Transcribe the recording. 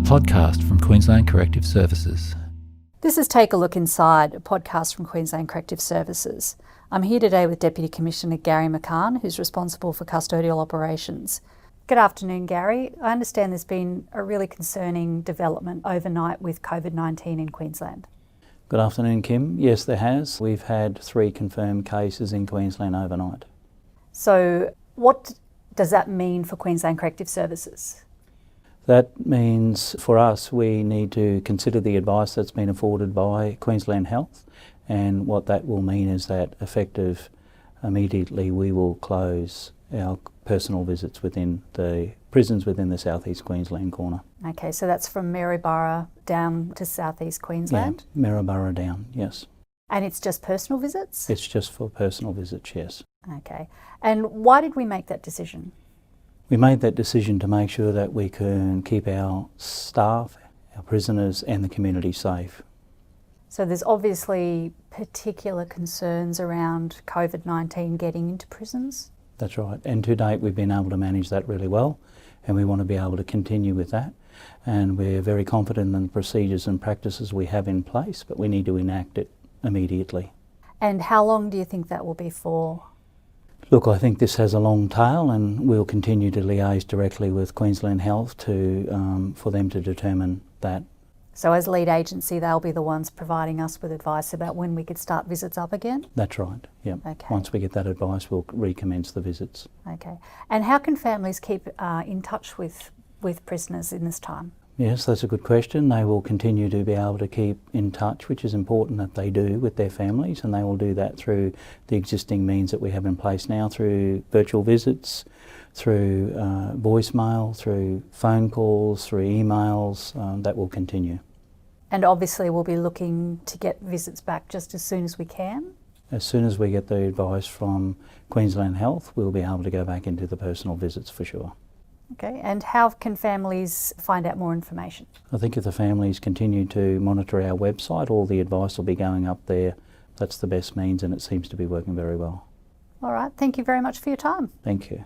podcast from Queensland Corrective Services. This is Take a Look Inside, a podcast from Queensland Corrective Services. I'm here today with Deputy Commissioner Gary McCann, who's responsible for custodial operations. Good afternoon, Gary. I understand there's been a really concerning development overnight with COVID-19 in Queensland. Good afternoon, Kim. Yes, there has. We've had 3 confirmed cases in Queensland overnight. So what does that mean for Queensland Corrective Services? That means for us we need to consider the advice that's been afforded by Queensland Health, and what that will mean is that effective immediately we will close our personal visits within the prisons within the South East Queensland corner. Okay, so that's from Maryborough down to South East Queensland? Yeah, Maryborough down, yes. And it's just personal visits? It's just for personal visits, yes. Okay. And why did we make that decision? We made that decision to make sure that we can keep our staff, our prisoners and the community safe. So there's obviously particular concerns around COVID-19 getting into prisons? That's right, and to date we've been able to manage that really well, and we want to be able to continue with that, and we're very confident in the procedures and practices we have in place, but we need to enact it immediately. And how long do you think that will be for? Look, I think this has a long tail, and we'll continue to liaise directly with Queensland Health for them to determine that. So as lead agency, they'll be the ones providing us with advice about when we could start visits up again? That's right, yeah. Okay. Once we get that advice, we'll recommence the visits. Okay. And how can families keep in touch with prisoners in this time? Yes, that's a good question. They will continue to be able to keep in touch, which is important that they do with their families, and they will do that through the existing means that we have in place now, through virtual visits, through voicemail, through phone calls, through emails. That will continue. And obviously we'll be looking to get visits back just as soon as we can? As soon as we get the advice from Queensland Health, we'll be able to go back into the personal visits for sure. Okay, and how can families find out more information? I think if the families continue to monitor our website, all the advice will be going up there. That's the best means, and it seems to be working very well. All right, thank you very much for your time. Thank you.